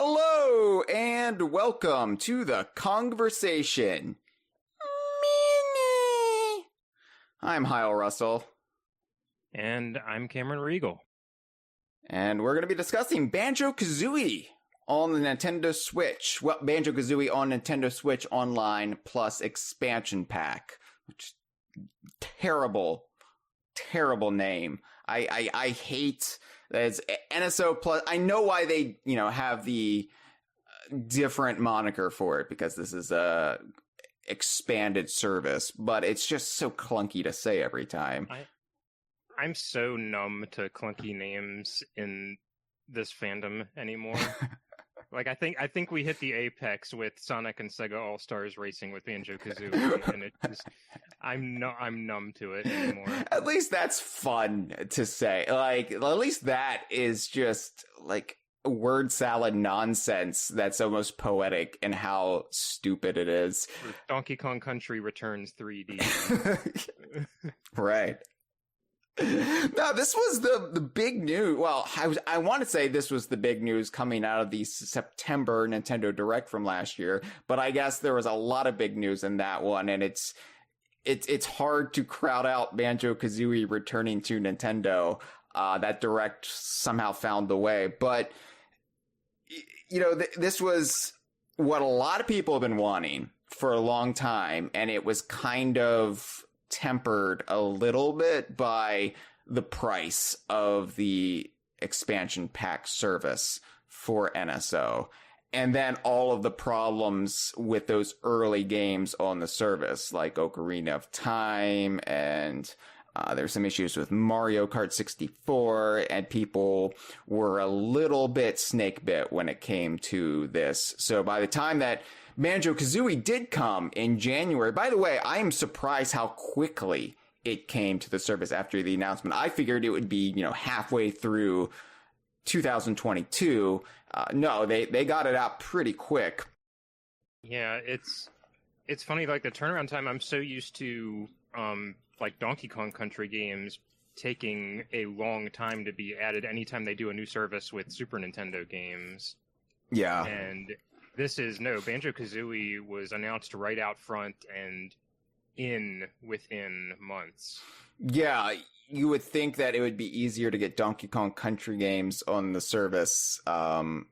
Hello and welcome to the Kongversation. Mini. I'm Hyle Russell. And I'm Cameron Reigle. And we're going to be discussing Banjo-Kazooie on the Nintendo Switch. Well, Banjo-Kazooie on Nintendo Switch Online plus expansion pack. Which, terrible name. I hate that it's NSO plus. I know why they, have the different moniker for it, because this is a expanded service, but it's just so clunky to say every time. I'm so numb to clunky names in this fandom anymore. Like, I think we hit the apex with Sonic and Sega All-Stars Racing with Banjo-Kazooie, and it just, I'm numb to it anymore. At least that's fun to say. Like, at least that is just, like, word salad nonsense that's almost poetic in how stupid it is. Donkey Kong Country Returns 3D. Right. No, this was the big news. Well, I want to say this was the big news coming out of the September Nintendo Direct from last year, but I guess there was a lot of big news in that one, and it's hard to crowd out Banjo-Kazooie returning to Nintendo. That Direct somehow found the way, but this was what a lot of people have been wanting for a long time, and it was kind of tempered a little bit by the price of the expansion pack service for NSO. And then all of the problems with those early games on the service, like Ocarina of Time, and there's some issues with Mario Kart 64, and people were a little bit snake bit when it came to this. So by the time that Banjo-Kazooie did come in January. By the way, I am surprised how quickly it came to the service after the announcement. I figured it would be, halfway through 2022. No, they got it out pretty quick. Yeah, it's funny, like the turnaround time. I'm so used to like Donkey Kong Country games taking a long time to be added anytime they do a new service with Super Nintendo games. Yeah. And Banjo-Kazooie was announced right out front and within months. Yeah, you would think that it would be easier to get Donkey Kong Country games on the service,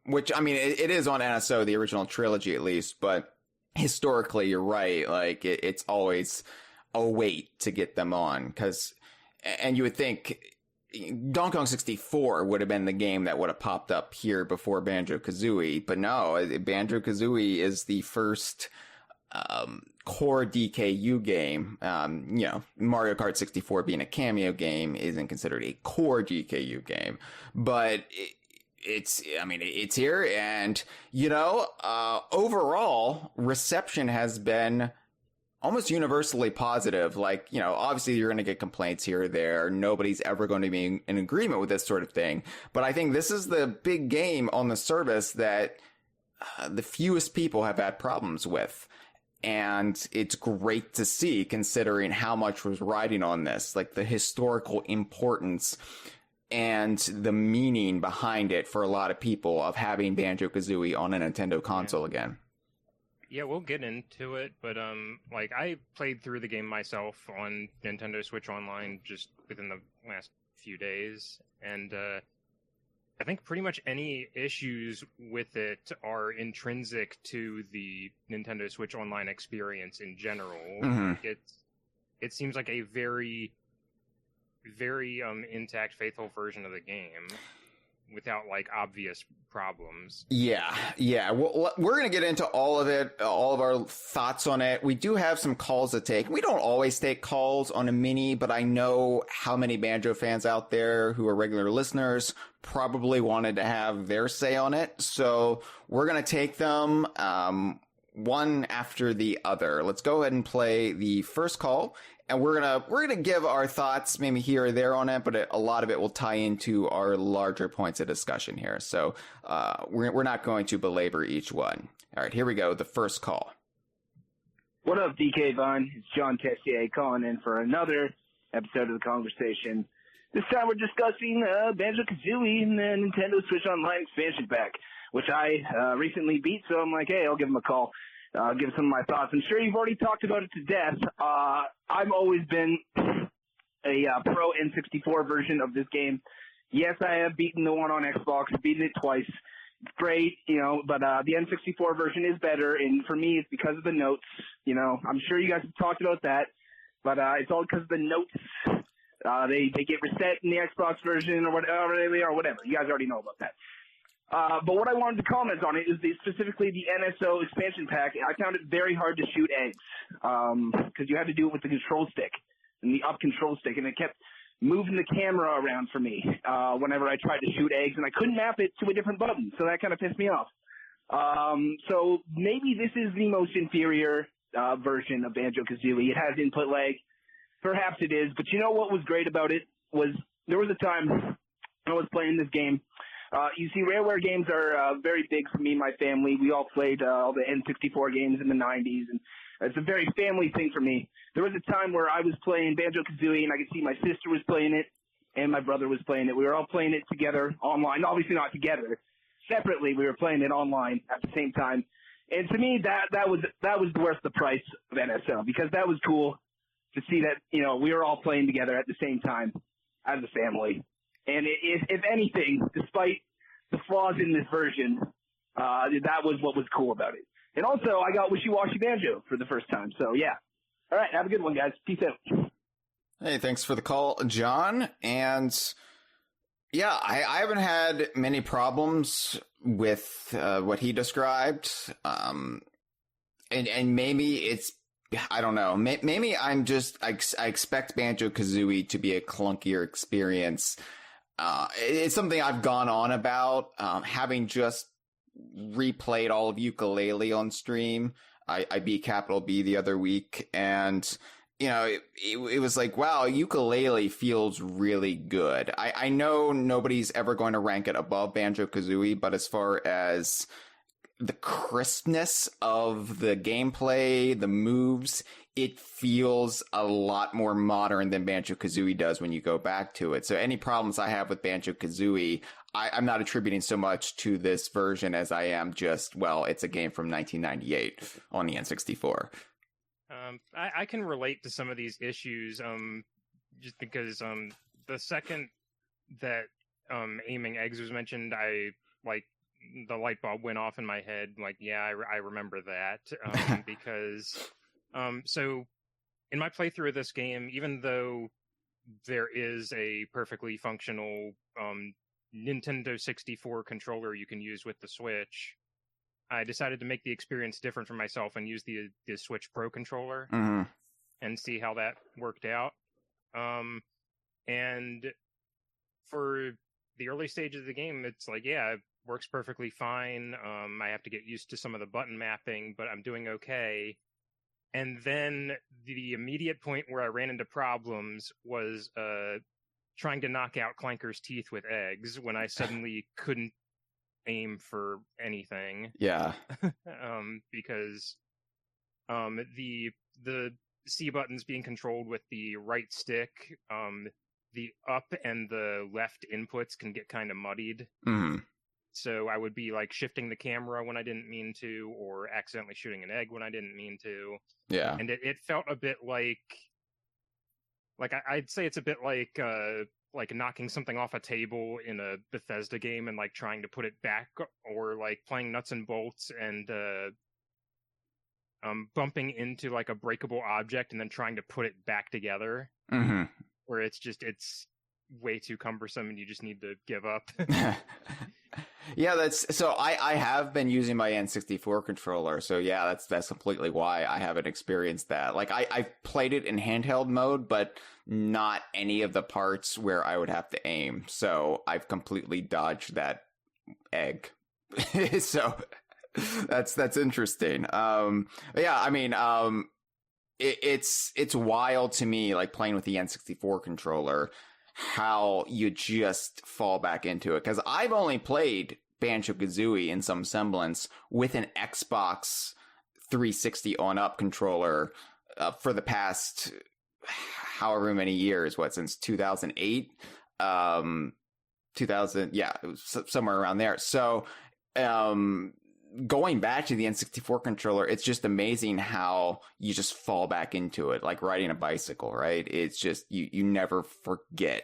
which, I mean, it is on NSO, the original trilogy at least, but historically, you're right, like, it's always a wait to get them on, and you would think Donkey Kong 64 would have been the game that would have popped up here before Banjo-Kazooie, but no, Banjo-Kazooie is the first core DKU game. Mario Kart 64 being a cameo game isn't considered a core DKU game, but it's here, and overall reception has been almost universally positive. Like, obviously you're going to get complaints here or there. Nobody's ever going to be in agreement with this sort of thing. But I think this is the big game on the service that the fewest people have had problems with. And it's great to see, considering how much was riding on this, like the historical importance and the meaning behind it for a lot of people of having Banjo-Kazooie on a Nintendo console again. Yeah, we'll get into it, but I played through the game myself on Nintendo Switch Online just within the last few days, and I think pretty much any issues with it are intrinsic to the Nintendo Switch Online experience in general. Mm-hmm. It seems like a very, very intact, faithful version of the game, without like obvious problems. Yeah. Well, we're going to get into all of it, all of our thoughts on it. We do have some calls to take. We don't always take calls on a mini, but I know how many Banjo fans out there who are regular listeners probably wanted to have their say on it. So we're going to take them one after the other. Let's go ahead and play the first call. And we're gonna give our thoughts maybe here or there on it, but a lot of it will tie into our larger points of discussion here. So we're not going to belabor each one. All right, here we go. The first call. What up, DK Vaughn? It's John Tessier calling in for another episode of the Kongversation. This time we're discussing Banjo-Kazooie and the Nintendo Switch Online expansion pack. which I recently beat. So I'm like, hey, I'll give him a call, give some of my thoughts. I'm sure you've already talked about it to death. I've always been a pro N64 version of this game. Yes, I have beaten the one on Xbox, beaten it twice. Great, but the N64 version is better, and for me, it's because of the notes. I'm sure you guys have talked about that, but it's all because of the notes. They get reset in the Xbox version or whatever they are, whatever. You guys already know about that. But what I wanted to comment on it is specifically the NSO expansion pack. I found it very hard to shoot eggs because you had to do it with the control stick and the up control stick, and it kept moving the camera around for me whenever I tried to shoot eggs, and I couldn't map it to a different button, so that kind of pissed me off. So maybe this is the most inferior version of Banjo-Kazooie. It has input lag. Perhaps it is, but you know what was great about it was there was a time I was playing this game. You see, Rareware games are very big for me and my family. We all played all the N64 games in the 90s, and it's a very family thing for me. There was a time where I was playing Banjo-Kazooie, and I could see my sister was playing it, and my brother was playing it. We were all playing it together online. Obviously not together. Separately, we were playing it online at the same time. And to me, that was worth the price of NSO, because that was cool to see that, we were all playing together at the same time as a family. And if anything, despite the flaws in this version, that was what was cool about it. And also, I got Wishy Washy Banjo for the first time. So, yeah. All right. Have a good one, guys. Peace out. Hey, thanks for the call, John. And yeah, I haven't had many problems with what he described. And maybe it's, I don't know. Maybe I expect Banjo-Kazooie to be a clunkier experience. It's something I've gone on about, having just replayed all of Yooka-Laylee on stream. I beat Capital B the other week, and it was like, wow, Yooka-Laylee feels really good. I know nobody's ever going to rank it above Banjo-Kazooie, but as far as the crispness of the gameplay, the moves, it feels a lot more modern than Banjo-Kazooie does when you go back to it. So any problems I have with Banjo-Kazooie, I'm not attributing so much to this version as I am just, well, it's a game from 1998 on the N64. I can relate to some of these issues, just because the second that aiming eggs was mentioned, the light bulb went off in my head. Like, yeah, I remember that, because so in my playthrough of this game, even though there is a perfectly functional Nintendo 64 controller you can use with the Switch, I decided to make the experience different for myself and use the Switch Pro controller and see how that worked out. And for the early stages of the game, it's like, yeah, it works perfectly fine. I have to get used to some of the button mapping, but I'm doing okay. And then the immediate point where I ran into problems was trying to knock out Clanker's teeth with eggs when I suddenly couldn't aim for anything. Yeah. Because the C buttons being controlled with the right stick, the up and the left inputs can get kind of muddied. Mm. So I would be like shifting the camera when I didn't mean to, or accidentally shooting an egg when I didn't mean to. Yeah. And it felt a bit like I'd say it's a bit like knocking something off a table in a Bethesda game and like trying to put it back, or like playing nuts and bolts and bumping into like a breakable object and then trying to put it back together. Mm-hmm. Where it's way too cumbersome and you just need to give up. Yeah, so I have been using my N64 controller, so yeah, that's completely why I haven't experienced that. Like I've played it in handheld mode, but not any of the parts where I would have to aim. So I've completely dodged that egg. So that's interesting. Yeah, I mean, it's wild to me, like playing with the N64 controller, how you just fall back into it. Because I've only played Banjo-Kazooie in some semblance with an Xbox 360 on-up controller for the past however many years, since 2008? 2000, yeah, it was somewhere around there. So going back to the N64 controller, it's just amazing how you just fall back into it, like riding a bicycle, right? It's just, you never forget.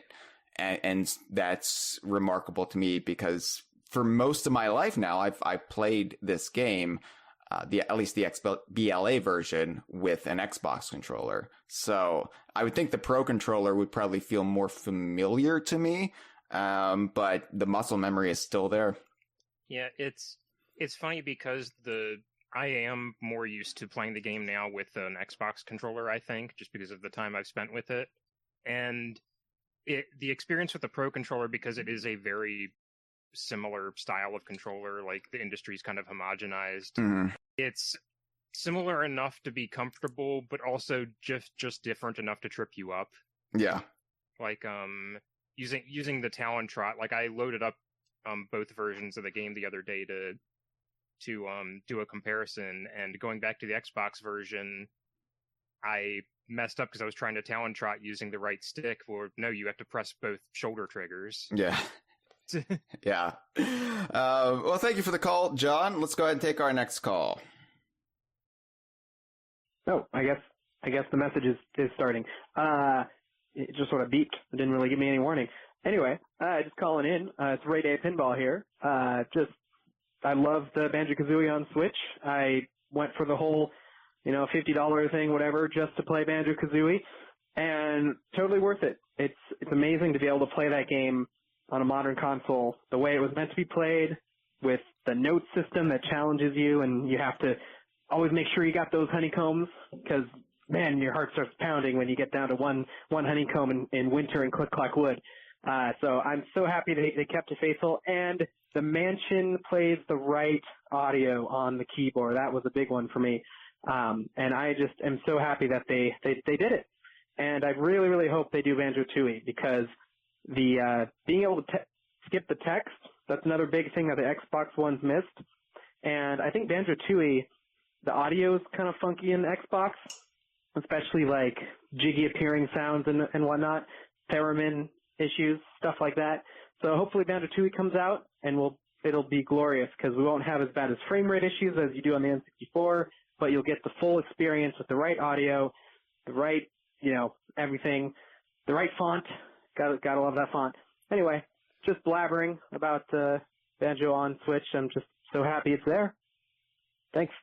And that's remarkable to me because for most of my life now, I've played this game, at least the XBLA version with an Xbox controller. So I would think the Pro controller would probably feel more familiar to me. But the muscle memory is still there. Yeah, it's funny because I am more used to playing the game now with an Xbox controller, I think, just because of the time I've spent with it. And the experience with the Pro controller, because it is a very similar style of controller, like the industry's kind of homogenized. Mm-hmm. It's similar enough to be comfortable, but also just different enough to trip you up. Yeah. Like, using the Talon Trot, like I loaded up both versions of the game the other day to do a comparison, and going back to the Xbox version, I messed up because I was trying to Talon Trot using the right stick. Or no, you have to press both shoulder triggers. Yeah. Yeah. Well, thank you for the call, John. Let's go ahead and take our next call. Oh, I guess the message is starting. It just sort of beeped. It didn't really give me any warning. Anyway, just calling in. It's Ray Day Pinball here. I love the Banjo-Kazooie on Switch. I went for the whole, $50 thing, whatever, just to play Banjo-Kazooie, and totally worth it. It's amazing to be able to play that game on a modern console the way it was meant to be played, with the note system that challenges you, and you have to always make sure you got those honeycombs, because, man, your heart starts pounding when you get down to one honeycomb in winter in Click Clock Wood. So I'm so happy they kept it faithful, and the Mansion plays the right audio on the keyboard. That was a big one for me. And I just am so happy that they did it. And I really, really hope they do Banjo-Tooie, because the being able to skip the text, that's another big thing that the Xbox One's missed. And I think Banjo-Tooie, the audio is kind of funky in Xbox, especially like jiggy appearing sounds and whatnot, theremin issues, stuff like that. So hopefully Banjo-Tooie comes out and it'll be glorious, because we won't have as bad as frame rate issues as you do on the N64, but you'll get the full experience with the right audio, the right, everything, the right font. Gotta love that font. Anyway, just blabbering about Banjo on Switch. I'm just so happy it's there. Thanks.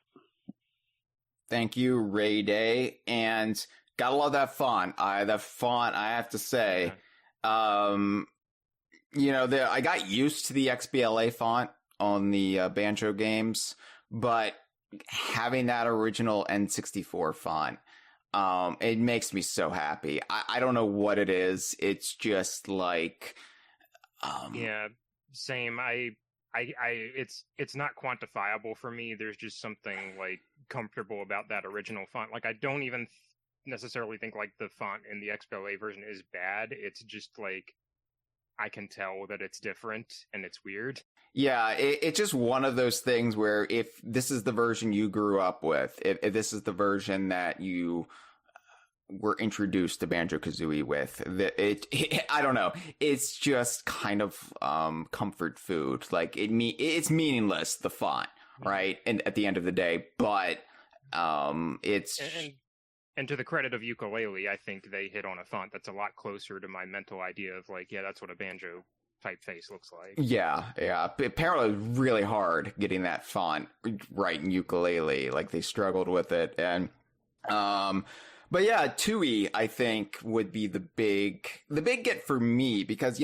Thank you, Ray Day. And gotta love that font. I have to say, I got used to the XBLA font on the Banjo games, but having that original N64 font, it makes me so happy. I don't know what it is. It's just like, yeah, same. It's not quantifiable for me. There's just something like comfortable about that original font. Like, I don't even necessarily think like the font in the XBLA version is bad. It's just like, I can tell that it's different and it's weird. Yeah, it's just one of those things where if this is the version you grew up with, if this is the version that you were introduced to Banjo-Kazooie with, I don't know. It's just kind of comfort food. Like, it's meaningless, the font, right? And at the end of the day, but it's... And to the credit of Ukulele, I think they hit on a font that's a lot closer to my mental idea of like, yeah, that's what a Banjo typeface looks like. Yeah. Apparently, it was really hard getting that font right in Ukulele. Like, they struggled with it, and but yeah, Tooie, I think, would be the big get for me, because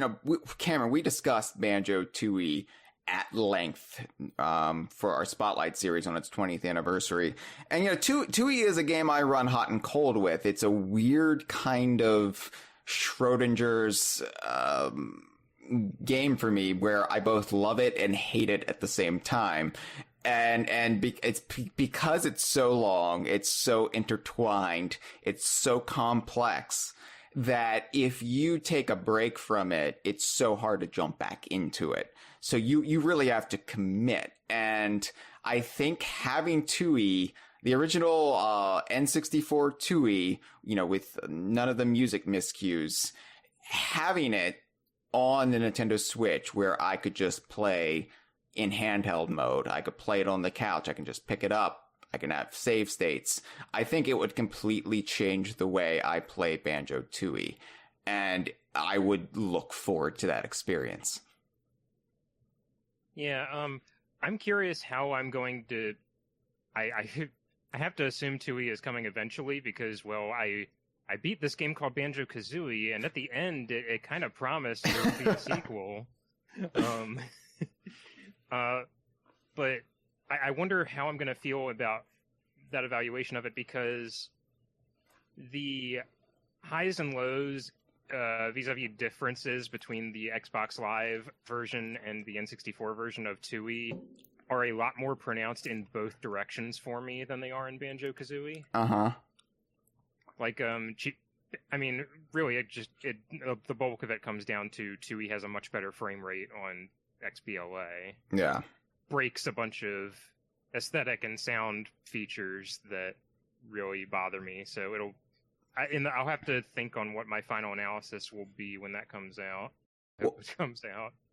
Cameron, we discussed Banjo-Tooie at length for our Spotlight series on its 20th anniversary. And, Tooie is a game I run hot and cold with. It's a weird kind of Schrodinger's game for me, where I both love it and hate it at the same time. It's because it's so long, it's so intertwined, it's so complex, that if you take a break from it, it's so hard to jump back into it. So you really have to commit. And I think having Tooie, the original N64 Tooie, with none of the music miscues, having it on the Nintendo Switch where I could just play in handheld mode. I could play it on the couch. I can just pick it up. I can have save states. I think it would completely change the way I play Banjo-Tooie, and I would look forward to that experience. Yeah, I'm curious how I'm going to. I have to assume Tooie is coming eventually because, well, I beat this game called Banjo-Kazooie, and at the end, it kind of promised there would be a sequel. But I wonder how I'm going to feel about that evaluation of it, because the highs and lows vis-a-vis differences between the Xbox Live version and the N64 version of Tooie are a lot more pronounced in both directions for me than they are in Banjo-Kazooie. Uh-huh. Like, I mean, really, the bulk of it comes down to Tooie has a much better frame rate on XBLA. Yeah. Breaks a bunch of aesthetic and sound features that really bother me. So I'll have to think on what my final analysis will be when that comes out.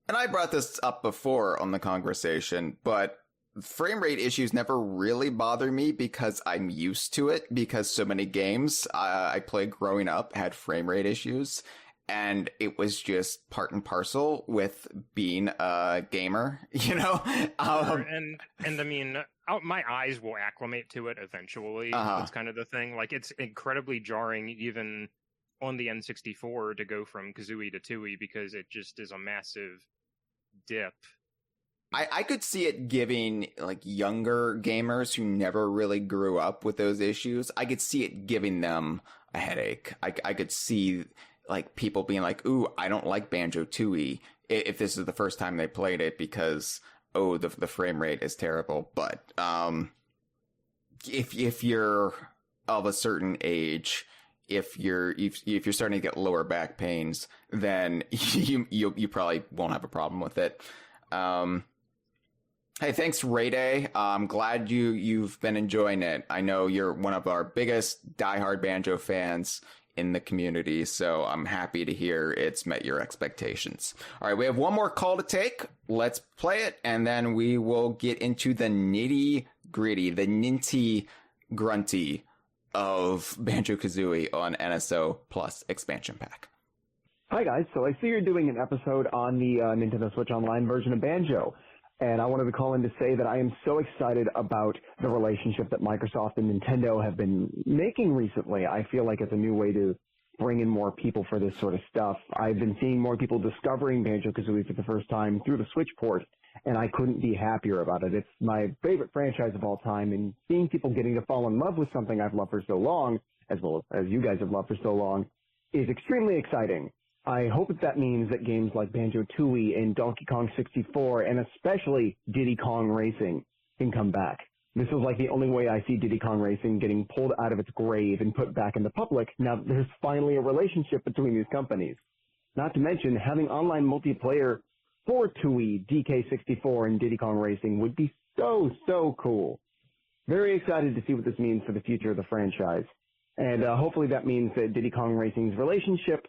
And I brought this up before on the Kongversation, but frame rate issues never really bother me because I'm used to it, because so many games I played growing up had frame rate issues, and it was just part and parcel with being a gamer, you know? And I mean, my eyes will acclimate to it eventually. That's kind of the thing. Like, it's incredibly jarring even on the N64 to go from Kazooie to Tooie, because it just is a massive dip. I could see it giving, like, younger gamers who never really grew up with those issues, I could see it giving them a headache. I could see, like, people being like, ooh, I don't like Banjo-Tooie if this is the first time they played it because, oh, the frame rate is terrible. But if you're of a certain age, if you're starting to get lower back pains, then you probably won't have a problem with it. Hey, thanks, Reigle. I'm glad you've been enjoying it. I know you're one of our biggest diehard Banjo fans in the community, so I'm happy to hear it's met your expectations. All right, we have one more call to take. Let's play it, and then we will get into the nitty-gritty, the ninty-grunty of Banjo-Kazooie on NSO Plus Expansion Pack. Hi, guys. So I see you're doing an episode on the Nintendo Switch Online version of Banjo. And I wanted to call in to say that I am so excited about the relationship that Microsoft and Nintendo have been making recently. I feel like it's a new way to bring in more people for this sort of stuff. I've been seeing more people discovering Banjo-Kazooie for the first time through the Switch port, and I couldn't be happier about it. It's my favorite franchise of all time, and seeing people getting to fall in love with something I've loved for so long, as well as you guys have loved for so long, is extremely exciting. I hope that means that games like Banjo-Tooie and Donkey Kong 64, and especially Diddy Kong Racing, can come back. This is like the only way I see Diddy Kong Racing getting pulled out of its grave and put back in the public now that there's finally a relationship between these companies. Not to mention, having online multiplayer for Tooie, DK64, and Diddy Kong Racing would be so cool. Very excited to see what this means for the future of the franchise. And hopefully that means that Diddy Kong Racing's relationship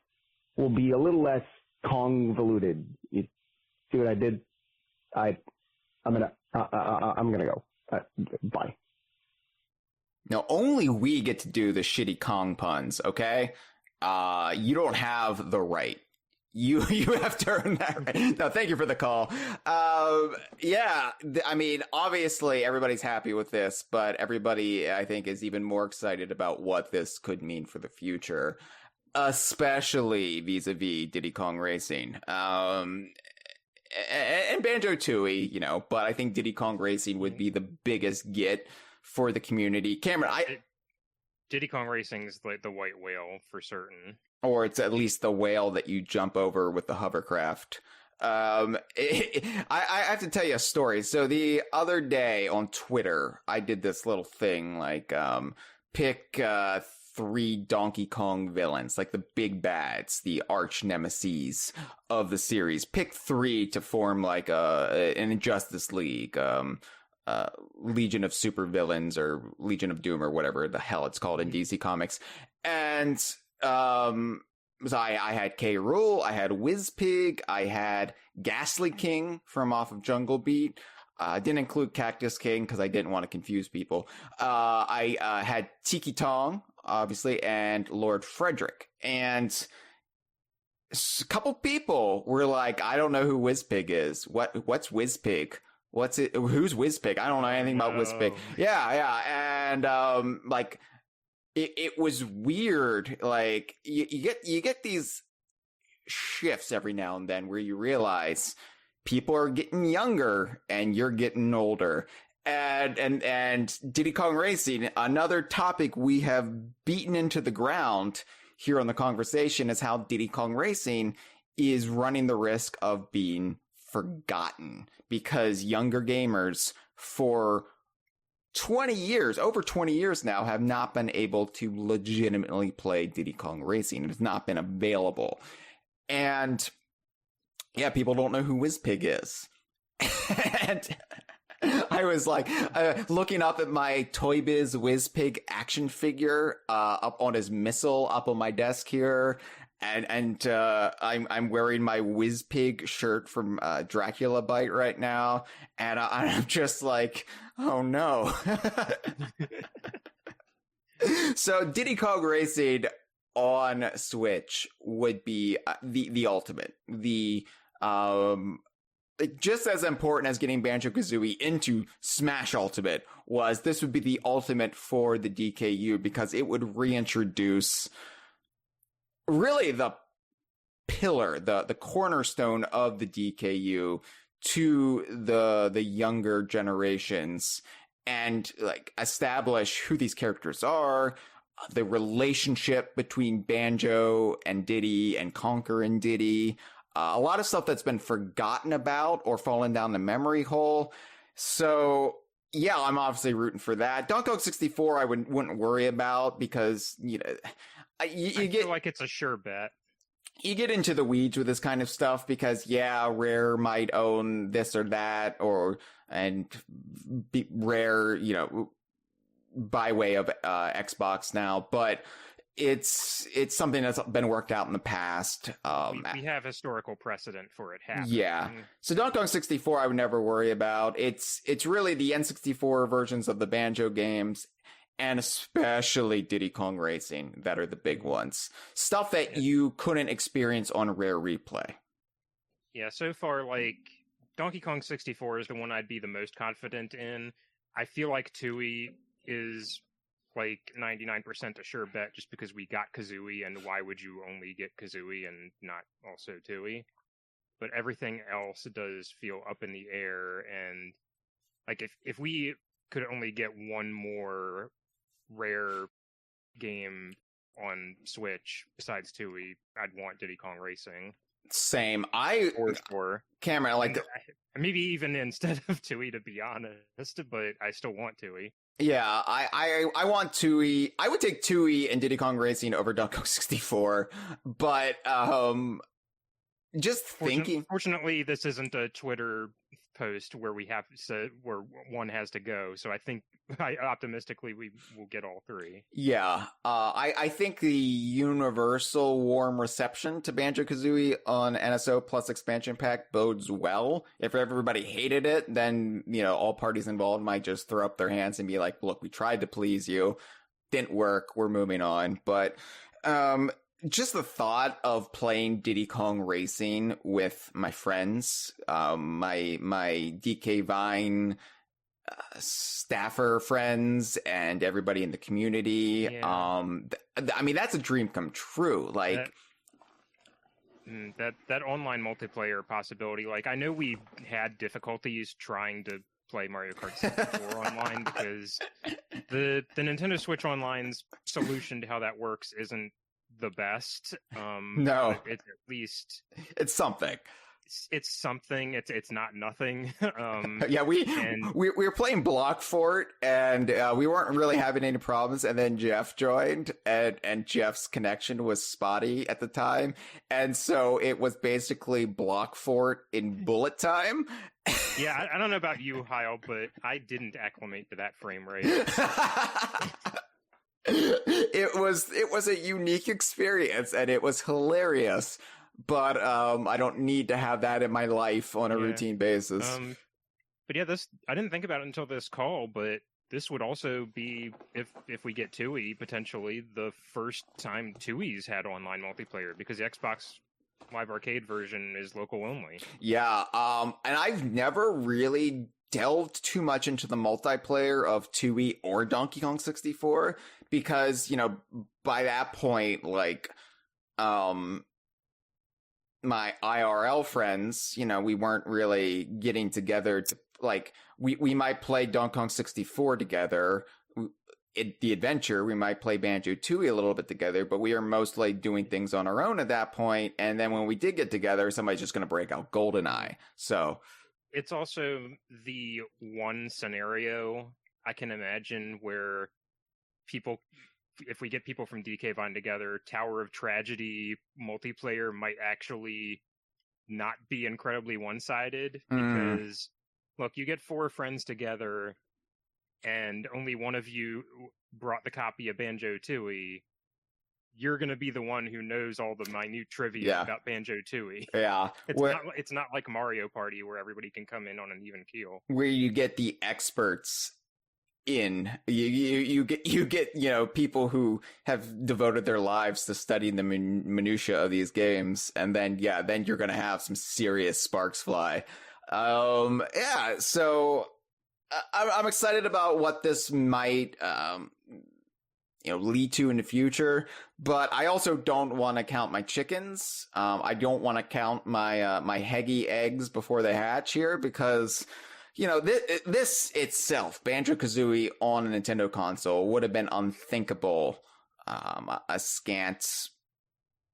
will be a little less convoluted. You see what I did? I'm gonna go. Bye. Now, only we get to do the shitty Kong puns, okay? You don't have the right. You have to earn that right. No, thank you for the call. Yeah, I mean, obviously everybody's happy with this, but everybody, I think, is even more excited about what this could mean for the future. Especially vis-a-vis Diddy Kong Racing, and Banjo-Tooie, you know, but I think Diddy Kong Racing would be the biggest get for the community. Cameron, Diddy Kong Racing is like the white whale for certain. Or it's at least the whale that you jump over with the hovercraft. I have to tell you a story. So the other day on Twitter, I did this little thing, like, pick 3 Donkey Kong villains, like the big bads, the arch nemesis of the series. Pick 3 to form like an Injustice League, Legion of Super Villains, or Legion of Doom, or whatever the hell it's called in DC Comics. And So I had K. Rool, I had Whizpig, I had Ghastly King from off of Jungle Beat. I didn't include Cactus King because I didn't want to confuse people. I had Tiki Tong, obviously, and Lord Frederick. And a couple people were like, I don't know who Whizpig is. What's Whizpig? What's it? Who's Whizpig? I don't know anything about Whizpig. Yeah. And, like, it was weird. Like, you get these shifts every now and then where you realize people are getting younger and you're getting older. And Diddy Kong Racing, another topic we have beaten into the ground here on the Kongversation, is how Diddy Kong Racing is running the risk of being forgotten because younger gamers for 20 years, over 20 years now, have not been able to legitimately play Diddy Kong Racing. It has not been available. And yeah, people don't know who Whizpig is. And I was like, looking up at my Toy Biz Whizpig action figure, up on his missile up on my desk here. And I'm wearing my Whizpig shirt from Dracula Bite right now. And I'm just like, oh no. So Diddy Kong Racing on Switch would be the ultimate. Just as important as getting Banjo-Kazooie into Smash Ultimate was, this would be the ultimate for the DKU because it would reintroduce really the pillar, the cornerstone of the DKU to the younger generations and like establish who these characters are, the relationship between Banjo and Diddy and Conker and Diddy. A lot of stuff that's been forgotten about or fallen down the memory hole. So yeah, I'm obviously rooting for that. Donkey Kong 64, I wouldn't worry about because, you know, I feel like it's a sure bet. You get into the weeds with this kind of stuff because, yeah, Rare might own this or that, and be Rare, you know, by way of Xbox now, but it's something that's been worked out in the past. We have historical precedent for it happening. Yeah. So Donkey Kong 64, I would never worry about. It's really the N64 versions of the Banjo games, and especially Diddy Kong Racing that are the big ones. Stuff that you couldn't experience on Rare Replay. Yeah, so far, like, Donkey Kong 64 is the one I'd be the most confident in. I feel like Tooie is like 99% a sure bet just because we got Kazooie, and why would you only get Kazooie and not also Tooie? But everything else does feel up in the air, and like if we could only get one more Rare game on Switch besides Tooie, I'd want Diddy Kong Racing. Same. Cameron, I like maybe even instead of Tooie, to be honest, but I still want Tooie. Yeah, I want Tooie. I would take Tooie and Diddy Kong Racing over Donkey Kong 64, but just thinking. Fortunately, this isn't a Twitter post where where one has to go. So I think optimistically we will get all three. Yeah, I think the universal warm reception to Banjo-Kazooie on NSO Plus expansion pack bodes well. If everybody hated it, then, you know, all parties involved might just throw up their hands and be like, look, we tried to please you. Didn't work. We're moving on. But just the thought of playing Diddy Kong Racing with my friends, my DK Vine staffer friends and everybody in the community. Yeah. I mean, that's a dream come true. Like that online multiplayer possibility. Like, I know we had difficulties trying to play Mario Kart 64 online because the Nintendo Switch Online's solution to how that works isn't the best. No, it's at least it's something. It's something. It's not nothing. Yeah, we were playing Block Fort, and we weren't really having any problems. And then Jeff joined, and Jeff's connection was spotty at the time, and so it was basically Block Fort in bullet time. Yeah, I don't know about you, Hyle, but I didn't acclimate to that frame rate. It was a unique experience, and it was hilarious. But I don't need to have that in my life on a routine basis. But yeah, I didn't think about it until this call, but this would also be, if we get TUI, potentially the first time TUI's had online multiplayer, because the Xbox Live Arcade version is local only. Yeah, and I've never really delved too much into the multiplayer of TUI or Donkey Kong 64, because, by that point, like, my IRL friends, we weren't really getting together to, like, we might play Donkey Kong 64 together. The adventure, we might play Banjo-Tooie a little bit together, but we are mostly doing things on our own at that point. And then when we did get together, somebody's just going to break out GoldenEye. So it's also the one scenario I can imagine where people, if we get people from DK Vine together, Tower of Tragedy multiplayer might actually not be incredibly one-sided, because look, you get 4 friends together and only one of you brought the copy of Banjo-Tooie, you're going to be the one who knows all the minute trivia about Banjo-Tooie. Yeah. It's not like Mario Party where everybody can come in on an even keel. Where you get the experts in. You get people who have devoted their lives to studying the minutia of these games, and then you're going to have some serious sparks fly. So I'm excited about what this might lead to in the future, but I also don't want to count my chickens. I don't want to count my my Heggy eggs before they hatch here, because this itself, Banjo-Kazooie on a Nintendo console, would have been unthinkable a scant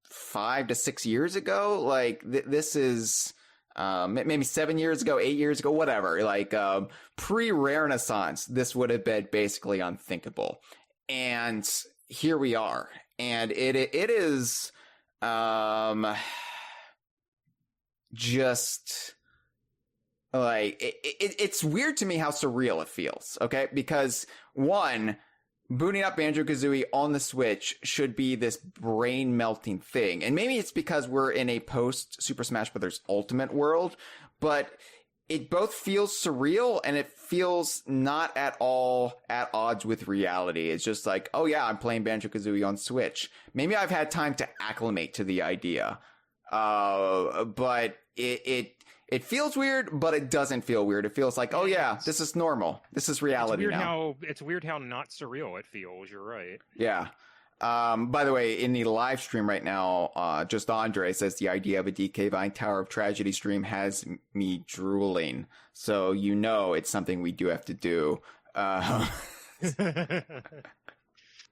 5 to 6 years ago. Like, this is maybe 7 years ago, 8 years ago, whatever. Like, pre-Rare Renaissance, this would have been basically unthinkable. And here we are. And it is just... like, it's weird to me how surreal it feels, okay? Because, one, booting up Banjo-Kazooie on the Switch should be this brain-melting thing. And maybe it's because we're in a post-Super Smash Bros. Ultimate world, but it both feels surreal and it feels not at all at odds with reality. It's just like, oh yeah, I'm playing Banjo-Kazooie on Switch. Maybe I've had time to acclimate to the idea. But it feels weird, but it doesn't feel weird. It feels like, oh yeah, this is normal. This is reality now. It's weird how not surreal it feels. You're right. Yeah. By the way, in the live stream right now, just Andre says the idea of a DK Vine Tower of Tragedy stream has me drooling. So it's something we do have to do.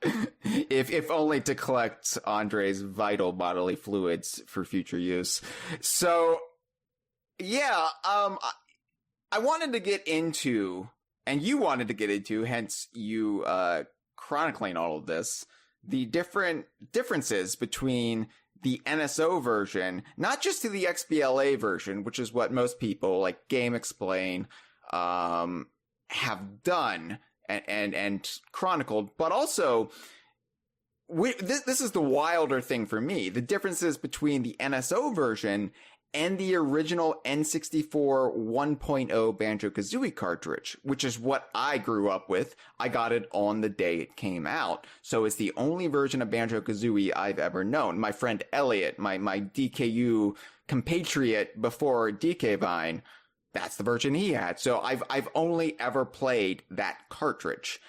If only to collect Andre's vital bodily fluids for future use. So, yeah, I wanted to get into, and you wanted to get into, hence you chronicling all of this, the differences between the NSO version, not just to the XBLA version, which is what most people, like Game Explain, have done and chronicled, but also this is the wilder thing for me, the differences between the NSO version and the original N64 1.0 Banjo-Kazooie cartridge, which is what I grew up with. I got it on the day it came out, so it's the only version of Banjo-Kazooie I've ever known. My friend Elliot, my DKU compatriot before DK Vine, that's the version he had. So I've only ever played that cartridge.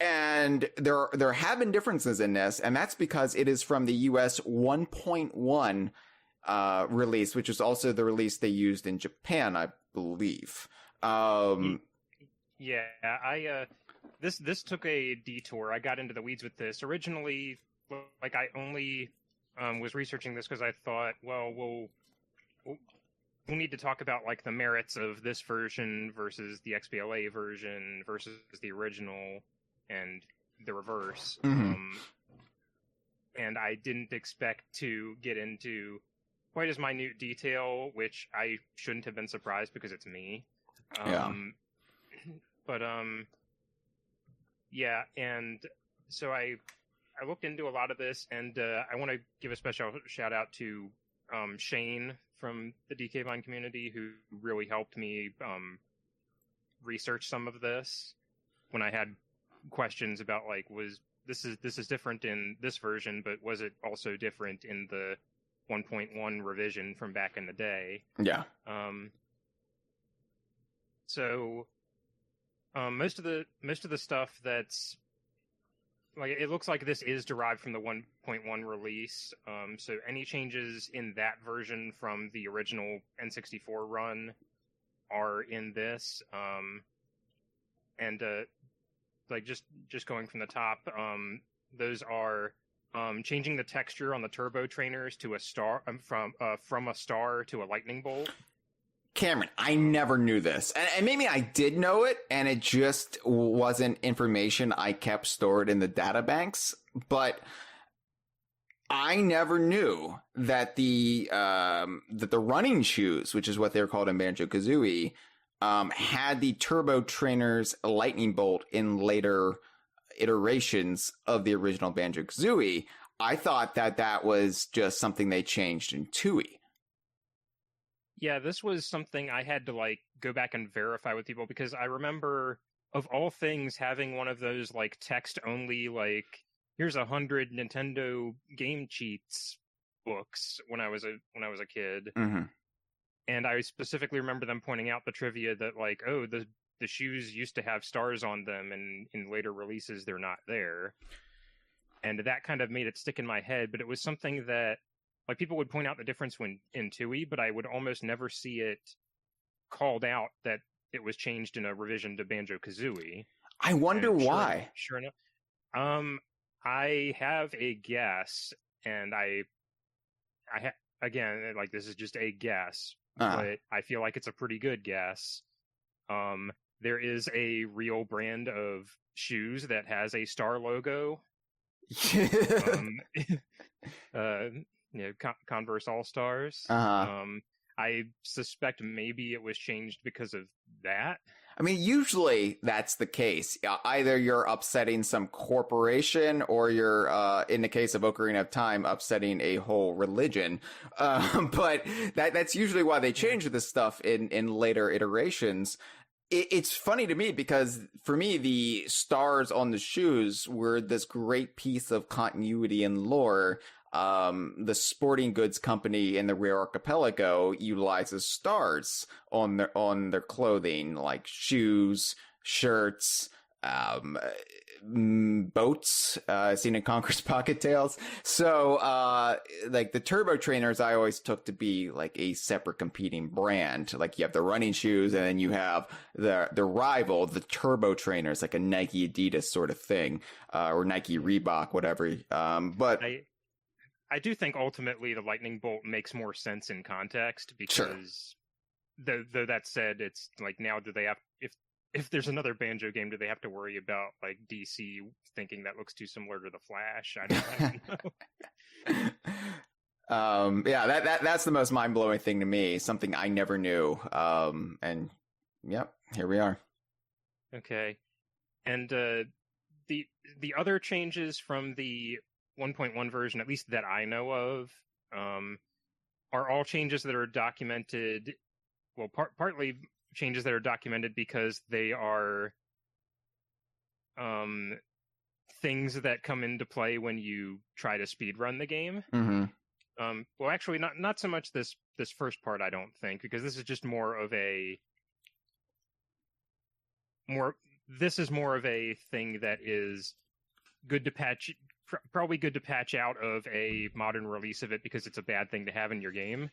And there have been differences in this, and that's because it is from the US 1.1 release, which is also the release they used in Japan, I believe. This took a detour. I got into the weeds with this. Originally, like, I only was researching this because I thought, well, we'll need to talk about, like, the merits of this version versus the XBLA version versus the original and the reverse. Mm-hmm. And I didn't expect to get into quite as minute detail, which I shouldn't have been surprised because it's me. But, yeah, and so I looked into a lot of this, and I want to give a special shout out to Shane from the DK Vine community, who really helped me research some of this when I had questions about like, was this is different in this version, but was it also different in the 1.1 revision from back in the day? Yeah. So most of the stuff that's like, it looks like this is derived from the 1.1 release. So any changes in that version from the original N64 run are in this. And like just going from the top, those are changing the texture on the turbo trainers to a star, from a star to a lightning bolt. Cameron, I never knew this. And maybe I did know it, and it just wasn't information I kept stored in the data banks. But I never knew that the running shoes, which is what they're called in Banjo-Kazooie, had the turbo trainers lightning bolt in later iterations of the original Banjo-Kazooie. I thought that was just something they changed in Tooie. Yeah, this was something I had to like go back and verify with people, because I remember, of all things, having one of those like text only, like, here's 100 Nintendo game cheats books when I was a kid. Mm-hmm. And I specifically remember them pointing out the trivia that like, oh, the shoes used to have stars on them, and in later releases they're not there. And that kind of made it stick in my head, but it was something that, like, people would point out the difference when in Tooie, but I would almost never see it called out that it was changed in a revision to Banjo-Kazooie. I wonder why. Sure enough. I have a guess, and again, like, this is just a guess, but I feel like it's a pretty good guess. There is a real brand of shoes that has a star logo. Converse All-Stars. I suspect maybe it was changed because of that. I mean, usually that's the case. Either you're upsetting some corporation, or you're, in the case of Ocarina of Time, upsetting a whole religion. But that's usually why they change this stuff in later iterations. It's funny to me because, for me, the stars on the shoes were this great piece of continuity and lore. The sporting goods company in the Rare Archipelago utilizes stars on their clothing, like shoes, shirts, boats, seen in Conker's Pocket Tales. So, like, the turbo trainers I always took to be like a separate competing brand. Like, you have the running shoes, and then you have the rival, the turbo trainers, like a Nike Adidas sort of thing, or Nike Reebok, whatever. But I do think ultimately the lightning bolt makes more sense in context, because though that said, it's like, now do they have, if there's another Banjo game, do they have to worry about like DC thinking that looks too similar to the Flash? I don't know. Yeah, that's the most mind-blowing thing to me, something I never knew. And yep, here we are. Okay. And the other changes from the 1.1 version, at least that I know of, are all changes that are documented. Well, partly changes that are documented because they are things that come into play when you try to speedrun the game. Mm-hmm. Well, actually, not so much this first part, I don't think, because this is just more of a thing that is good to patch. Probably good to patch out of a modern release of it, because it's a bad thing to have in your game.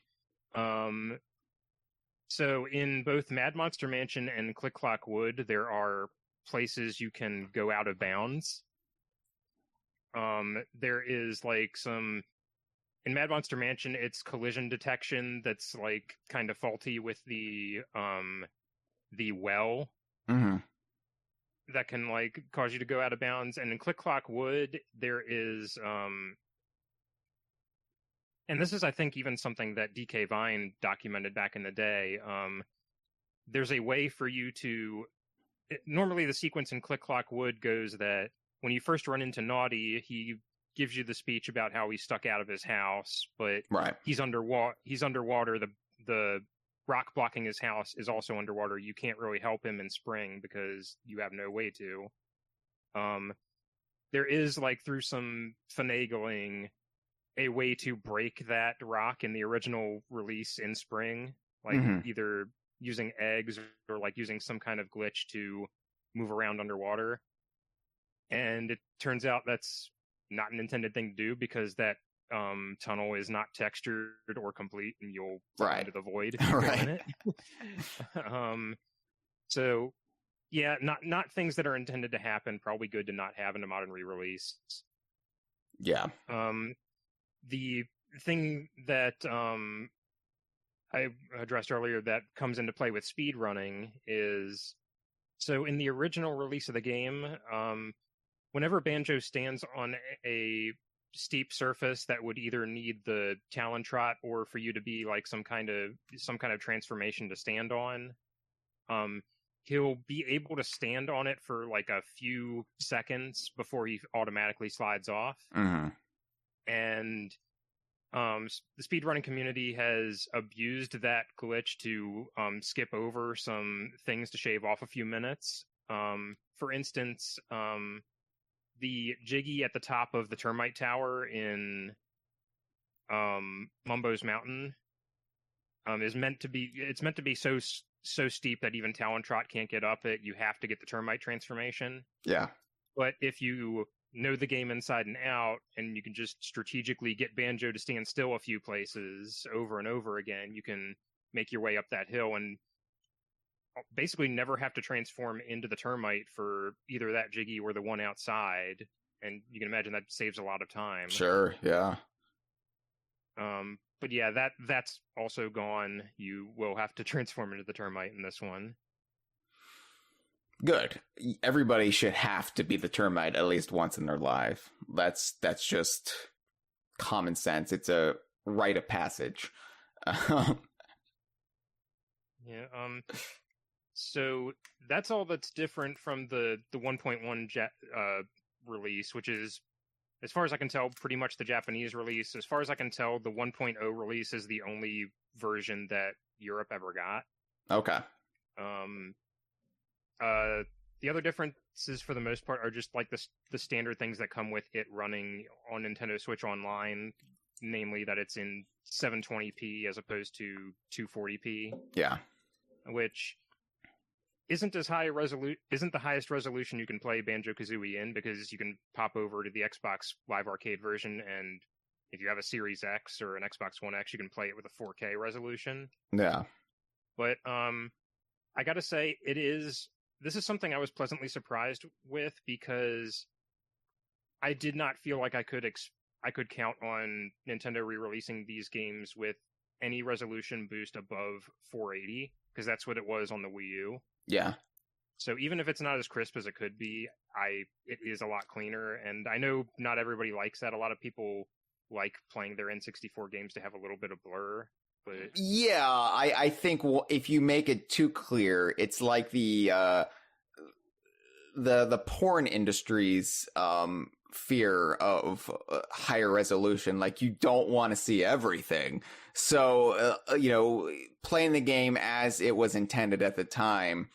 So in both Mad Monster Mansion and Click Clock Wood, there are places you can go out of bounds. There is like some, in Mad Monster Mansion, it's collision detection that's like kind of faulty with the well. Mm-hmm. That can like cause you to go out of bounds. And in Click Clock Wood, there is and this is, I think, even something that DK Vine documented back in the day. There's a way for you to, normally the sequence in Click Clock Wood goes that when you first run into Naughty, he gives you the speech about how he's stuck out of his house, but Right. he's underwater. The rock blocking his house is also underwater. You can't really help him in spring because you have no way to. There is, like, through some finagling, a way to break that rock in the original release in spring, like either using eggs or like using some kind of glitch to move around underwater. And it turns out that's not an intended thing to do because that tunnel is not textured or complete, and you'll fall into the void if you go in it. So yeah, not things that are intended to happen. Probably good to not have in a modern re-release. Yeah. The thing that I addressed earlier that comes into play with speedrunning is, so in the original release of the game, whenever Banjo stands on a steep surface that would either need the Talon Trot or for you to be like some kind of transformation to stand on, he'll be able to stand on it for like a few seconds before he automatically slides off. And the speedrunning community has abused that glitch to skip over some things to shave off a few minutes. For instance, the Jiggy at the top of the termite tower in Mumbo's Mountain is meant to be so steep that even Talon Trot can't get up it. You have to get the termite transformation. Yeah. But if you know the game inside and out, and you can just strategically get Banjo to stand still a few places over and over again, you can make your way up that hill and basically never have to transform into the termite for either that Jiggy or the one outside. And you can imagine that saves a lot of time. Sure, yeah. But yeah, that's also gone. You will have to transform into the termite in this one. Good. Everybody should have to be the termite at least once in their life. That's just common sense. It's a rite of passage. Yeah. So that's all that's different from the 1.1 release, which is, as far as I can tell, pretty much the Japanese release. As far as I can tell, the 1.0 release is the only version that Europe ever got. Okay. The other differences, for the most part, are just like the standard things that come with it running on Nintendo Switch Online, namely that it's in 720p as opposed to 240p. Yeah. Which isn't the highest resolution you can play Banjo-Kazooie in, because you can pop over to the Xbox Live Arcade version, and if you have a Series X or an Xbox One X, you can play it with a 4K resolution. Yeah. But I gotta say, this is something I was pleasantly surprised with, because I did not feel like I could count on Nintendo re-releasing these games with any resolution boost above 480, because that's what it was on the Wii U. Yeah. So even if it's not as crisp as it could be, it is a lot cleaner, and I know not everybody likes that. A lot of people like playing their N64 games to have a little bit of blur. But yeah, I think if you make it too clear, it's like the porn industry's fear of higher resolution. Like, you don't want to see everything. So, playing the game as it was intended at the time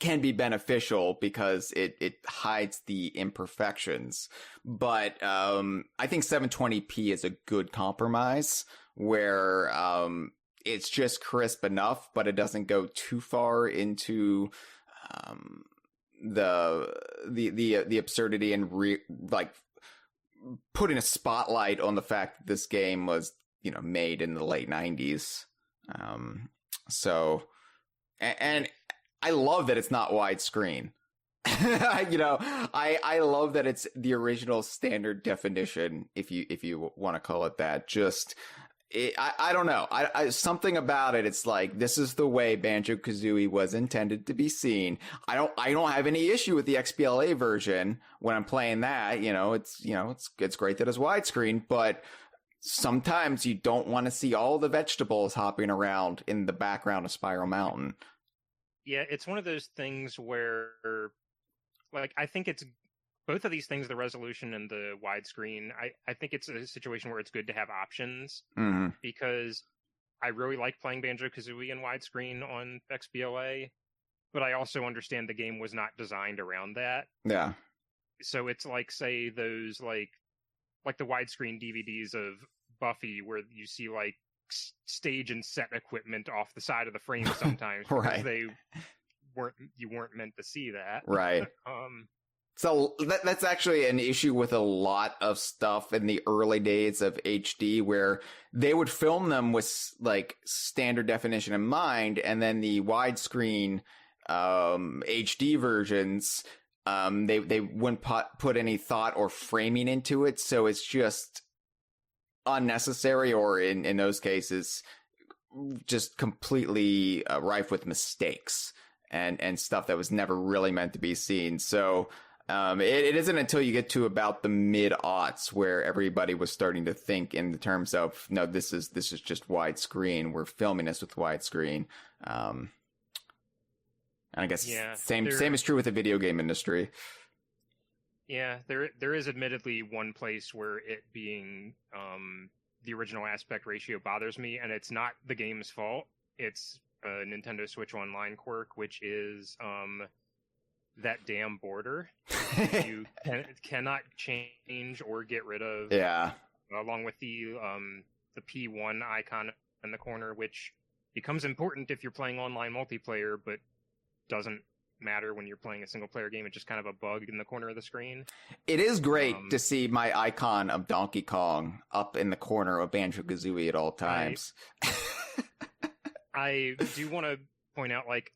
can be beneficial because it hides the imperfections. But I think 720p is a good compromise where it's just crisp enough, but it doesn't go too far into the absurdity and like putting a spotlight on the fact that this game was made in the late 90s. So and I love that it's not widescreen. I love that it's the original standard definition, if you want to call it that. I don't know. Something about it. It's like, this is the way Banjo-Kazooie was intended to be seen. I don't have any issue with the XBLA version when I'm playing that. It's great that it's widescreen, but sometimes you don't want to see all the vegetables hopping around in the background of Spiral Mountain. Yeah, it's one of those things where, like, I think it's both of these things, the resolution and the widescreen, I think it's a situation where it's good to have options because I really like playing Banjo-Kazooie in widescreen on XBLA, but I also understand the game was not designed around that. Yeah. So it's like, say, those like the widescreen DVDs of Buffy where you see like stage and set equipment off the side of the frame sometimes because you weren't meant to see that. Right. So that's actually an issue with a lot of stuff in the early days of HD where they would film them with like standard definition in mind, and then the widescreen HD versions, they wouldn't put any thought or framing into it, so it's just unnecessary, or in those cases, just completely rife with mistakes and stuff that was never really meant to be seen. So it isn't until you get to about the mid-aughts where everybody was starting to think in the terms of, no, this is just widescreen. We're filming this with widescreen. And I guess same is true with the video game industry. Yeah, there is admittedly one place where it being the original aspect ratio bothers me, and it's not the game's fault. It's a Nintendo Switch Online quirk, which is that damn border you cannot change or get rid of. Yeah. Along with the P1 icon in the corner, which becomes important if you're playing online multiplayer, but doesn't matter when you're playing a single player game. It's just kind of a bug in the corner of the screen. It is great to see my icon of Donkey Kong up in the corner of Banjo-Kazooie at all times. I do want to point out, like,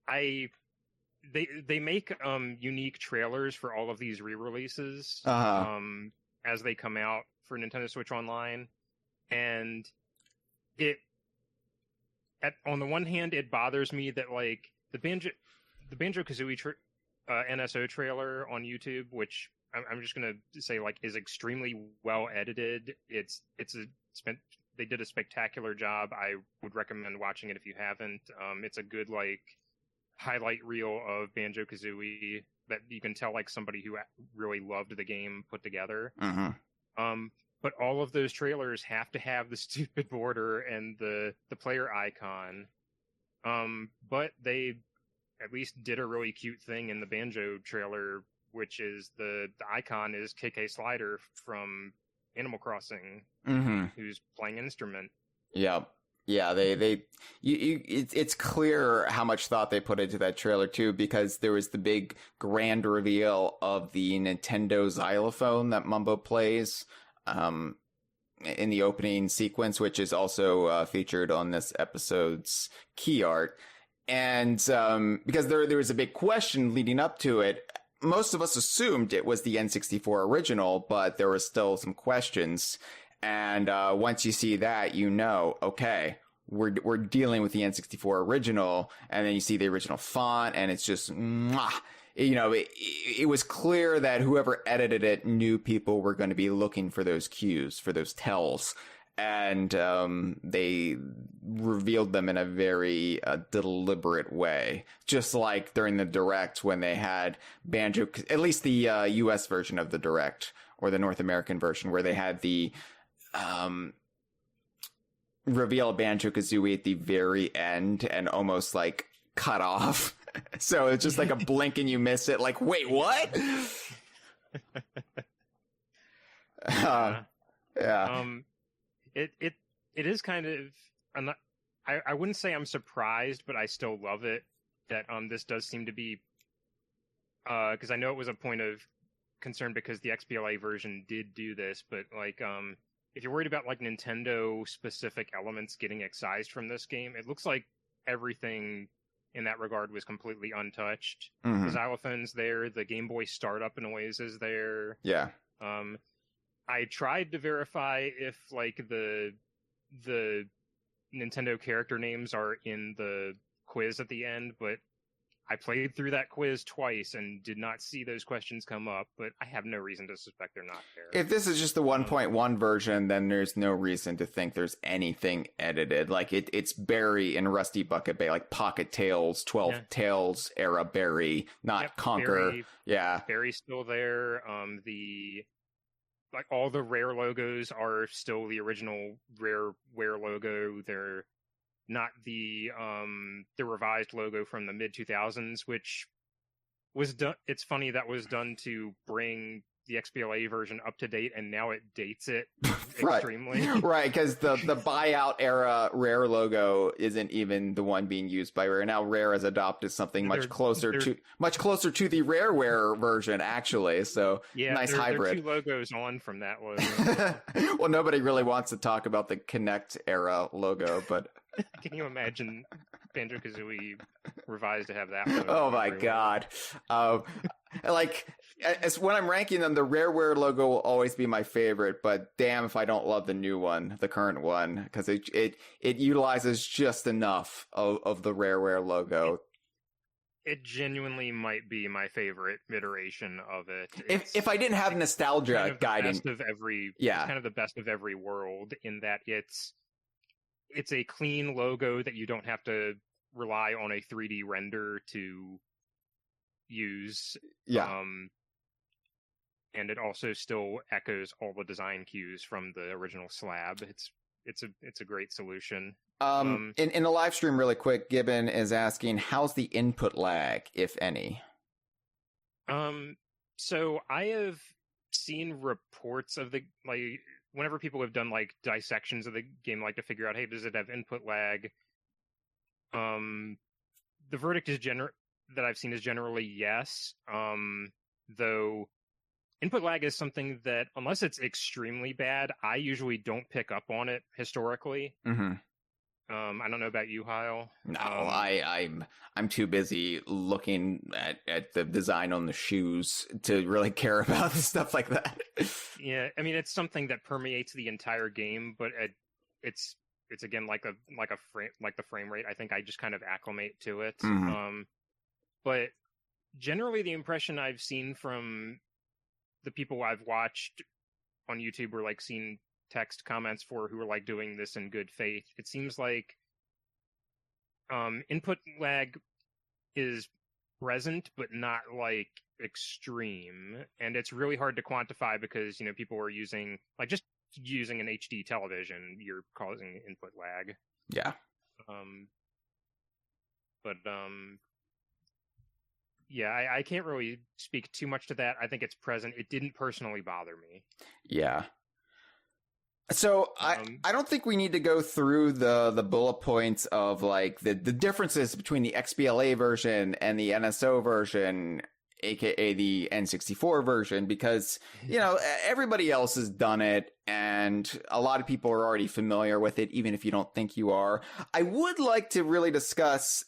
they make unique trailers for all of these re-releases as they come out for Nintendo Switch Online, and on the one hand, it bothers me that like the Banjo-Kazooie NSO trailer on YouTube, which I'm just gonna say like is extremely well edited. They did a spectacular job. I would recommend watching it if you haven't. It's a good like highlight reel of Banjo-Kazooie that you can tell like somebody who really loved the game put together. But all of those trailers have to have the stupid border and the player icon. But they at least did a really cute thing in the Banjo trailer, which is the icon is KK Slider from Animal Crossing, who's playing an instrument. Yep. Yeah, it's clear how much thought they put into that trailer too, because there was the big grand reveal of the Nintendo xylophone that Mumbo plays in the opening sequence, which is also featured on this episode's key art. And because there was a big question leading up to it, most of us assumed it was the N64 original, but there were still some questions. And once you see that, you know, okay, we're dealing with the N64 original, and then you see the original font, and it's just, mwah. You know, it was clear that whoever edited it knew people were going to be looking for those cues, for those tells, and they revealed them in a very deliberate way, just like during the Direct when they had Banjo, at least the US version of the Direct, or the North American version, where they had the reveal of Banjo-Kazooie at the very end and almost like cut off. So it's just like a blink and you miss it. Like, wait, what? Yeah. It is kind of, I wouldn't say I'm surprised, but I still love it that this does seem to be, because I know it was a point of concern because the XBLA version did do this, but like if you're worried about like Nintendo specific elements getting excised from this game, it looks like everything in that regard was completely untouched. The xylophone's there, the Game Boy startup noise is there. Yeah. I tried to verify if like the Nintendo character names are in the quiz at the end, but I played through that quiz twice and did not see those questions come up, but I have no reason to suspect they're not there. If this is just the 1.1 version, then there's no reason to think there's anything edited. Like it's Barry in Rusty Bucket Bay, like Pocket Tales, 12 Tales era Barry, not Conquer. Barry's still there. Like all the rare logos are still the original rare logo. They're not the revised logo from the mid 2000s, which was done. It's funny that was done to bring the XBLA version up to date, and now it dates it extremely. Right, because the buyout era Rare logo isn't even the one being used by Rare. Now Rare has adopted something much closer to the Rareware version, actually. So nice hybrid. There are 2 logos on from that logo. Well, nobody really wants to talk about the Kinect era logo, but can you imagine Banjo-Kazooie revised to have that logo? Oh my god. Like, as when I'm ranking them, the Rareware logo will always be my favorite, but damn if I don't love the new one, the current one, because it utilizes just enough of the Rareware logo. It genuinely might be my favorite iteration of it. If I didn't have nostalgia kind of guiding, it's kind of the best of every world in that it's a clean logo that you don't have to rely on a 3D render to use. And it also still echoes all the design cues from the original slab. It's a great solution. In the live stream, really quick, Gibbon is asking, how's the input lag, if any? So I have seen reports of whenever people have done like dissections of the game, like to figure out, hey, does it have input lag? The verdict is that I've seen is generally yes. Though input lag is something that, unless it's extremely bad, I usually don't pick up on it historically. Mm-hmm. I don't know about you, Hyle. No, I'm too busy looking at the design on the shoes to really care about stuff like that. Yeah, I mean, it's something that permeates the entire game, but it's again like the frame rate. I think I just kind of acclimate to it. Mm-hmm. But generally, the impression I've seen from the people I've watched on YouTube or like seen text comments for who are like doing this in good faith, it seems like input lag is present but not like extreme, and it's really hard to quantify because people are using an HD television, you're causing input lag. I can't really speak too much to that. I think it's present. It didn't personally bother me. So I don't think we need to go through the bullet points of like the differences between the XBLA version and the NSO version, aka the N64 version, because everybody else has done it and a lot of people are already familiar with it, even if you don't think you are. I would like to really discuss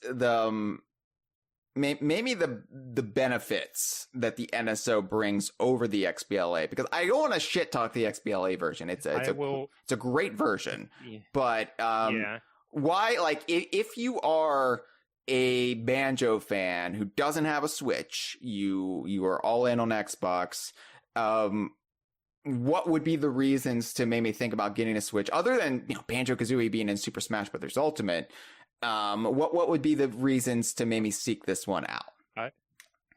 maybe the benefits that the NSO brings over the XBLA, because I don't want to shit talk the XBLA version. It's a great version, but why? Like, if you are a Banjo fan who doesn't have a Switch, you are all in on Xbox. What would be the reasons to make me think about getting a Switch, other than Banjo-Kazooie being in Super Smash Bros. Ultimate? What would be the reasons to maybe seek this one out?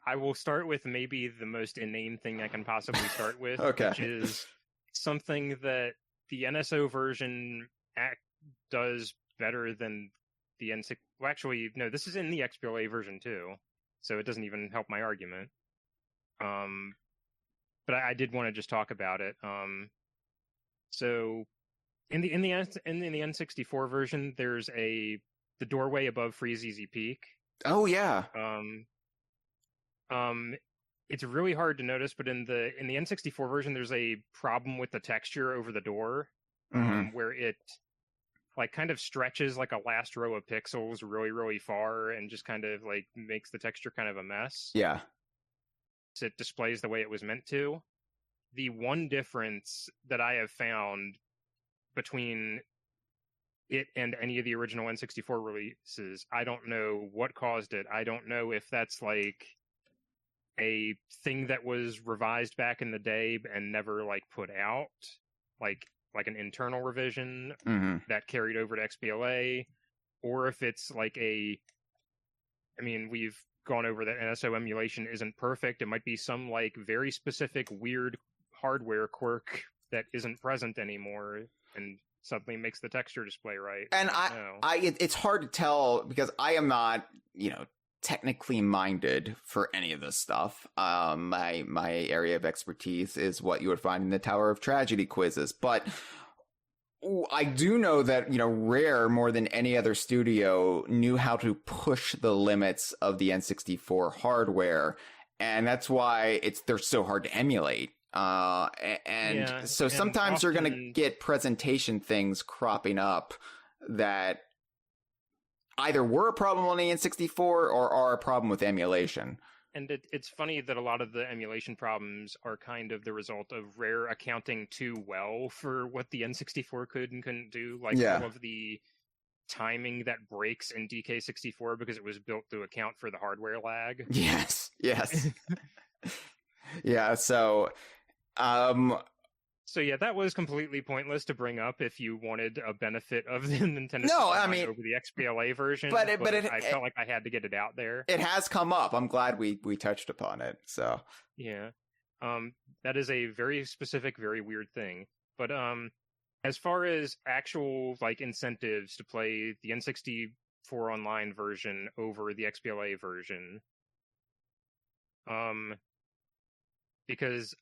I will start with maybe the most inane thing I can possibly start with, okay. Which is something that the NSO version does better than the N6. Well, actually, no, this is in the XBLA version too, so it doesn't even help my argument. But I did want to just talk about it. So in the N64 version, there's the doorway above Freeze Easy Peak. Oh yeah. It's really hard to notice, but in the N64 version, there's a problem with the texture over the door, where it like kind of stretches like a last row of pixels really, really far, and just kind of like makes the texture kind of a mess. Yeah. So it displays the way it was meant to. The one difference that I have found between it and any of the original N64 releases. I don't know what caused it. I don't know if that's like a thing that was revised back in the day and never like put out, like an internal revision that carried over to XBLA, or if it's like we've gone over that NSO emulation isn't perfect. It might be some like very specific weird hardware quirk that isn't present anymore and suddenly makes the texture display right. And it's hard to tell because I am not, technically minded for any of this stuff. My area of expertise is what you would find in the Tower of Tragedy quizzes, but I do know that, Rare, more than any other studio, knew how to push the limits of the N64 hardware, and that's why they're so hard to emulate. So sometimes you're going to get presentation things cropping up that either were a problem on the N64 or are a problem with emulation. And it's funny that a lot of the emulation problems are kind of the result of Rare accounting too well for what the N64 could and couldn't do. Like all of the timing that breaks in DK64 because it was built to account for the hardware lag. Yes. Yeah, so... So yeah, that was completely pointless to bring up if you wanted a benefit of the Nintendo over the XBLA version. But I felt like I had to get it out there. It has come up. I'm glad we touched upon it. So yeah, that is a very specific, very weird thing. But as far as actual like incentives to play the N64 online version over the XBLA version, because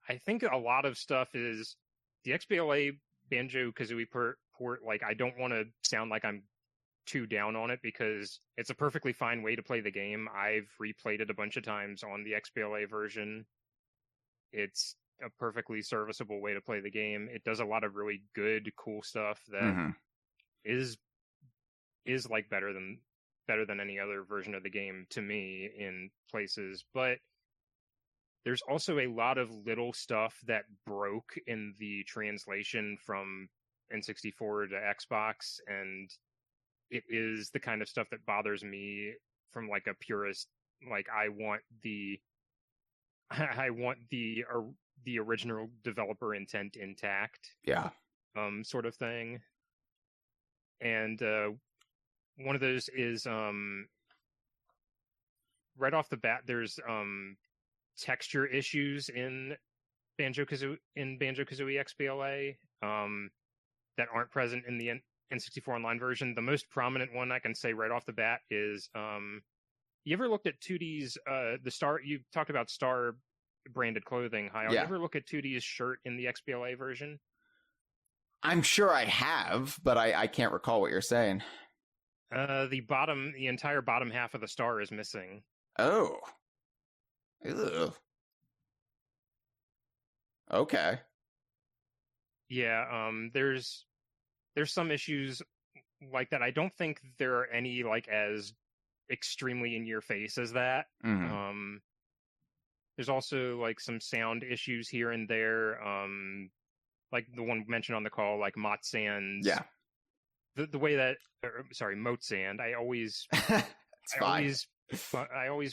I think a lot of stuff is the XBLA Banjo-Kazooie port. Like, I don't want to sound like I'm too down on it because it's a perfectly fine way to play the game. I've replayed it a bunch of times on the XBLA version. It's a perfectly serviceable way to play the game. It does a lot of really good, cool stuff that is like better than any other version of the game to me in places, but there's also a lot of little stuff that broke in the translation from N64 to Xbox, and it is the kind of stuff that bothers me from like a purist. Like, I want the original developer intent intact. Yeah. Sort of thing. And one of those is right off the bat, there's texture issues in Banjo-Kazooie XBLA that aren't present in the N64 Online version. The most prominent one I can say right off the bat is you ever looked at 2D's the Star? You talked about Star branded clothing, Hyle. Yeah. You ever look at 2D's shirt in the XBLA version? I'm sure I have, but I can't recall what you're saying. The entire bottom half of the star is missing. Oh. Ew. Okay. Yeah, there's some issues like that. I don't think there are any like as extremely in your face as that. There's also like some sound issues here and there. Like the one mentioned on the call, like Mott Sand's. Yeah. The way that, Moat Sand. I always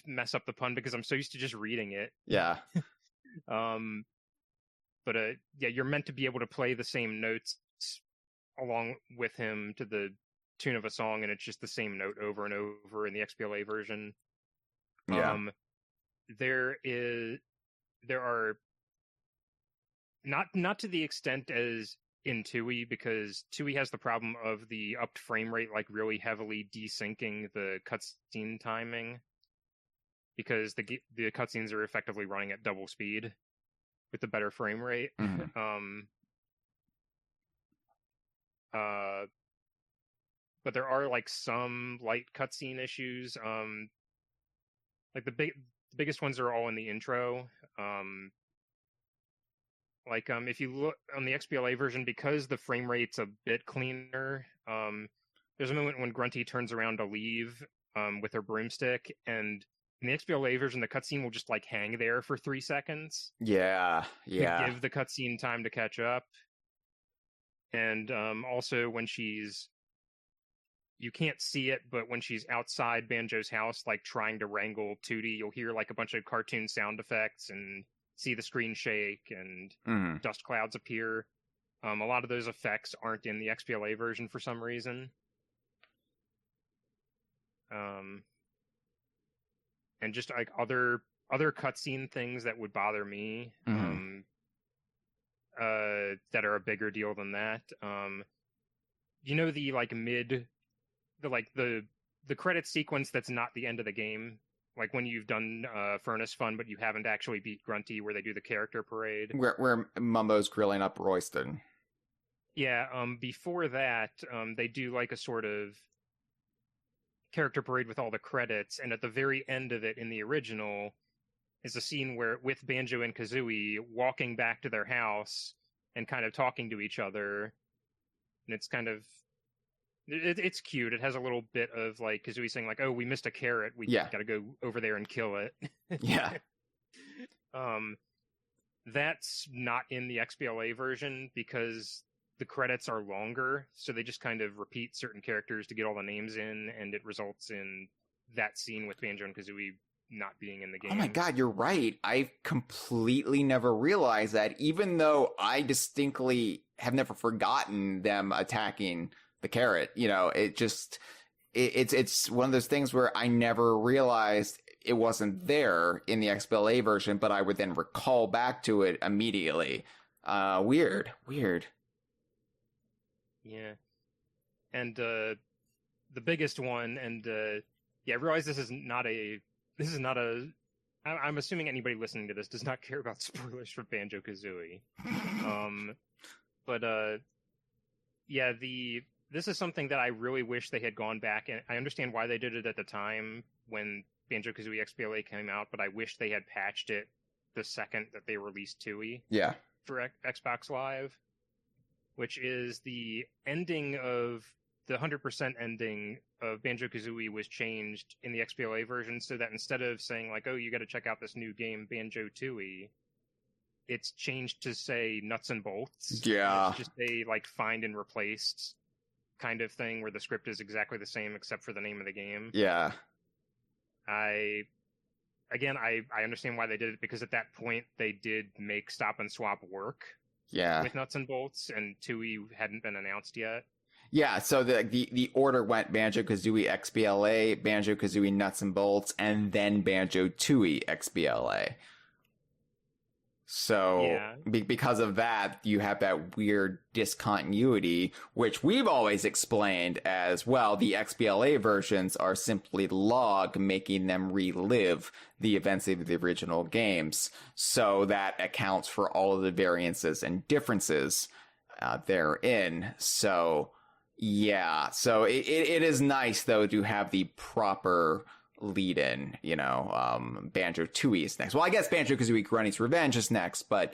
mess up the pun because I'm so used to just reading it. Yeah. But you're meant to be able to play the same notes along with him to the tune of a song, and it's just the same note over and over in the XBLA version. Yeah. There are not to the extent as in TUI, because TUI has the problem of the upped frame rate like really heavily desyncing the cutscene timing, because the cutscenes are effectively running at double speed with the better frame rate. But there are like some light cutscene issues. Like the biggest ones are all in the intro. If you look on the XBLA version, because the frame rate's a bit cleaner, there's a moment when Grunty turns around to leave with her broomstick, and in the XBLA version, the cutscene will just like hang there for 3 seconds. Yeah. To give the cutscene time to catch up. And also when you can't see it, but when she's outside Banjo's house, like trying to wrangle Tootie, you'll hear like a bunch of cartoon sound effects and see the screen shake and dust clouds appear. A lot of those effects aren't in the XBLA version for some reason. And just like other cutscene things that would bother me, that are a bigger deal than that. You know, the like the credit sequence that's not the end of the game, like when you've done Furnace Fun but you haven't actually beat Grunty, where they do the character parade where Mumbo's grilling up Royston. Yeah, before that, they do like a sort of character parade with all the credits, and at the very end of it in the original is a scene where with Banjo and Kazooie walking back to their house and kind of talking to each other, and it's kind of it's cute. It has a little bit of like Kazooie saying like, "Oh, we missed a carrot. We got to go over there and kill it." Yeah. That's not in the XBLA version because the credits are longer, so they just kind of repeat certain characters to get all the names in, and it results in that scene with Banjo and Kazooie not being in the game. Oh my god, you're right. I completely never realized that, even though I distinctly have never forgotten them attacking the carrot. You know, it's one of those things where I never realized it wasn't there in the XBLA version, but I would then recall back to it immediately. Weird. Yeah. And the biggest one, and I realize this is not a I'm assuming anybody listening to this does not care about spoilers for Banjo-Kazooie. This is something that I really wish they had gone back, and I understand why they did it at the time when Banjo-Kazooie XBLA came out, but I wish they had patched it the second that they released Tooie. Yeah. For Xbox Live, which is the ending of the 100% ending of Banjo-Kazooie was changed in the XBLA version, so that instead of saying like, "Oh, you got to check out this new game, Banjo-Tooie," it's changed to say Nuts and Bolts. Yeah. It's just a like find and replaced kind of thing where the script is exactly the same except for the name of the game. Yeah. I understand why they did it, because at that point they did make Stop and Swap work. Yeah. With Nuts and Bolts, and Tooie hadn't been announced yet. Yeah, so the order went Banjo-Kazooie XBLA, Banjo-Kazooie Nuts and Bolts, and then Banjo-Tooie XBLA. So because of that, you have that weird discontinuity, which we've always explained as, well, the XBLA versions are simply log, making them relive the events of the original games. So that accounts for all of the variances and differences therein. So, yeah. So it is nice, though, to have the proper lead-in, Banjo-Tooie is next. Well, I guess Banjo-Kazooie Grunty's Revenge is next, but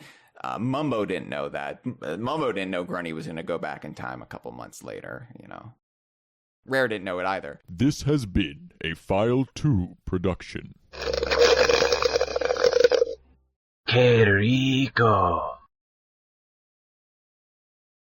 Mumbo didn't know that. Mumbo didn't know Grunty was going to go back in time a couple months later, Rare didn't know it either. This has been a File 2 production. Que rico.